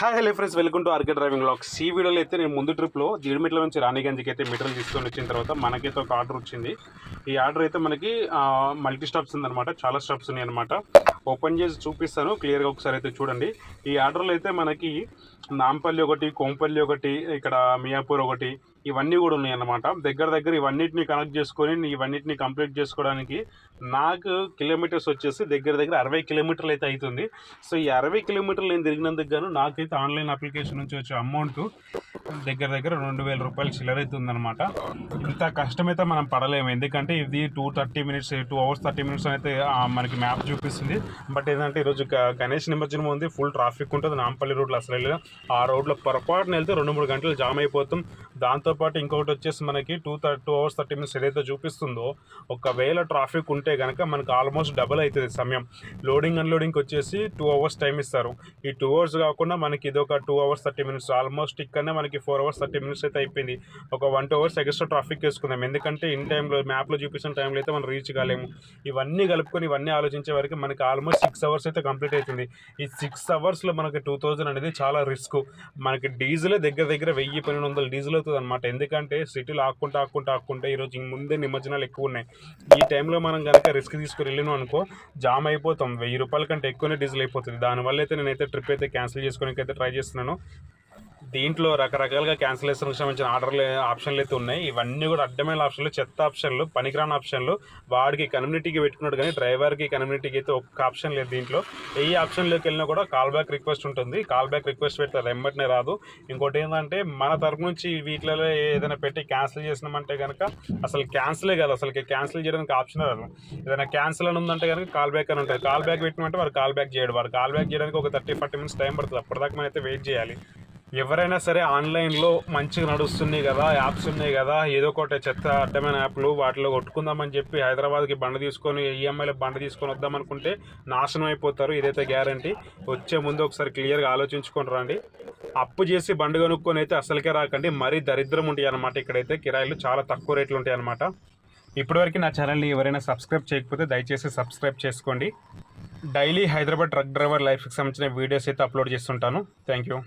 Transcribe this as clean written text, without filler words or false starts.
Hi hello friends, welcome to RK driving vlogs. ఈ వీడియోలో అయితే నేను ముందు ట్రిప్లో జీడిమెట్ల నుంచి రాణిగంజ్కి అయితే మీటర్లు తీసుకొని వచ్చిన తర్వాత మనకైతే ఒక ఆర్డర్ వచ్చింది. ఈ ఆర్డర్ అయితే మనకి మల్టీ స్టాప్స్ ఉందన్నమాట, చాలా స్టాప్స్ ఉన్నాయి అనమాట. ఓపెన్ చేసి చూపిస్తాను క్లియర్గా, ఒకసారి అయితే చూడండి. ఈ ఆర్డర్లో అయితే మనకి నాంపల్లి ఒకటి, కోంపల్లి ఒకటి, ఇక్కడ మియాపూర్ ఒకటి, ఇవన్నీ కూడా ఉన్నాయి అన్నమాట. దగ్గర ఇవన్నిటిని కనెక్ట్ చేసుకొని ఇవన్నిటిని కంప్లీట్ చేసుకోవడానికి నాకు కిలోమీటర్స్ వచ్చేసి దగ్గర 60 కిలోమీటర్లు అయితే అవుతుంది. సో ఈ 60 కిలోమీటర్లు నేను తిరిగినందుకు గాను నాకైతే ఆన్లైన్ అప్లికేషన్ నుంచి వచ్చే అమౌంట్ దగ్గర 2,000 రూపాయలు చిల్లర అవుతుందన్నమాట. ఇంత కష్టమైతే మనం పడలేము, ఎందుకంటే ఇది 2 అవర్స్ 30 మినిట్స్ అయితే మనకి మ్యాప్ చూపిస్తుంది. బట్ ఏంటంటే ఈరోజు గణేష్ నిమజ్జనం ఉంది, ఫుల్ ట్రాఫిక్ ఉంటుంది నాంపల్లి రోడ్లో. అసలు ఆ రోడ్లో పొరపాటున వెళ్తే 2-3 గంటలు జామ్ అయిపోతాం. దాంతోపాటు ఇంకొకటి వచ్చేసి మనకి 2 అవర్స్ 30 మినిట్స్ ఏదైతే చూపిస్తుందో, ఒకవేళ ట్రాఫిక్ ఉంటే కనుక మనకు ఆల్మోస్ట్ డబల్ అవుతుంది సమయం. లోడింగ్ అన్లోడింగ్కి వచ్చేసి 2 అవర్స్ టైం ఇస్తారు. ఈ 2 అవర్స్ కాకుండా మనకి ఇది ఒక 2 అవర్స్ 30 మినిట్స్, ఆల్మోస్ట్ ఇక్కడనే మనకి 4 అవర్స్ 30 మినిట్స్ అయితే అయిపోయింది. ఒక 1-2 అవర్స్ ఎక్స్ట్రా ట్రాఫిక్ వేసుకుందాం, ఎందుకంటే ఇన్ టైంలో మ్యాప్లో చూపించిన టైంలో అయితే మనం రీచ్ కాలేము. ఇవన్నీ కలుపుకొని ఇవన్నీ ఆలోచించే వరకు మనకి ఆల్మోస్ట్ 6 అవర్స్ అయితే కంప్లీట్ అవుతుంది. ఈ 6 అవర్స్లో మనకి 2,000 అనేది చాలా రిస్క్. మనకి డీజిలే దగ్గర 1,000-1,200 డీజిల్ అవుతుంది అనమాట. ఎందుకంటే సిటీలో ఆక్కుంటే ఈరోజు ముందే నిమజ్జనాలు ఎక్కువ ఉన్నాయి. ఈ టైంలో మనం కనుక రిస్క్ తీసుకుని వెళ్ళినాం అనుకో, జామ్ అయిపోతాం. 1,000 రూపాయల కంటే ఎక్కువనే డీజిల్ అయిపోతుంది. దానివల్ల అయితే నేనైతే ట్రిప్ అయితే క్యాన్సిల్ చేసుకోవడానికి అయితే ట్రై చేస్తున్నాను. దీంట్లో రకరకాలుగా క్యాన్సిలేషన్కి సంబంధించిన ఆప్షన్లు అయితే ఉన్నాయి. ఇవన్నీ కూడా అడ్డమైన ఆప్షన్లు, చెత్త ఆప్షన్లు, పనికిరాని ఆప్షన్లు. వాడికి కమ్యూనిటీకి పెట్టుకున్నాడు కానీ డ్రైవర్కి కమ్యూనిటీకి అయితే ఒక్క ఆప్షన్ లేదు దీంట్లో. ఏ ఆప్షన్లోకి వెళ్ళినా కూడా కాల్ బ్యాక్ రిక్వెస్ట్ ఉంటుంది. కాల్ బ్యాక్ రిక్వెస్ట్ పెడతారు, వెంబటనే రాదు. ఇంకోటి ఏంటంటే మన తరపు నుంచి వీటిలో ఏదైనా పెట్టి క్యాన్సిల్ చేసినామంటే కనుక అసలు క్యాన్సిలే కాదు, అసలుకి క్యాన్సిల్ చేయడానికి ఆప్షన్ రాదు. ఏదైనా క్యాన్సిల్ అని ఉందంటే కనుక కాల్ బ్యాక్ అని ఉంటుంది. కాల్ బ్యాక్ పెట్టినమంటే వాడు కాల్ బ్యాక్ చేయడు. వాడు కాల్ బ్యాక్ చేయడానికి ఒక 30-40 మినిట్స్ టైం పడుతుంది. అప్పటిదాకా మనం అయితే వెయిట్ చేయాలి. ఎవరైనా సరే ఆన్లైన్లో మంచిగా నడుస్తున్నాయి కదా, యాప్స్ ఉన్నాయి కదా, ఏదో ఒకటి చెత్త అడ్డమైన యాప్లు వాటిలో కొట్టుకుందామని చెప్పి హైదరాబాద్కి బండి తీసుకొని ఈఎంఐలో బండి తీసుకొని వద్దామనుకుంటే నాశనం అయిపోతారు. ఇదైతే గ్యారంటీ. వచ్చే ముందు ఒకసారి క్లియర్గా ఆలోచించుకొని రండి. అప్పు చేసి బండి కొనుక్కొని అయితే అసలుకే రాకండి, మరీ దరిద్రం ఉంటాయి అన్నమాట. ఇక్కడైతే కిరాయిలు చాలా తక్కువ రేట్లు ఉంటాయి అన్నమాట. ఇప్పటివరకు నా ఛానల్ని ఎవరైనా సబ్స్క్రైబ్ చేయకపోతే దయచేసి సబ్స్క్రైబ్ చేసుకోండి. డైలీ హైదరాబాద్ ట్రక్ డ్రైవర్ లైఫ్కి సంబంధించిన వీడియోస్ అయితే అప్లోడ్ చేస్తుంటాను. Thank you.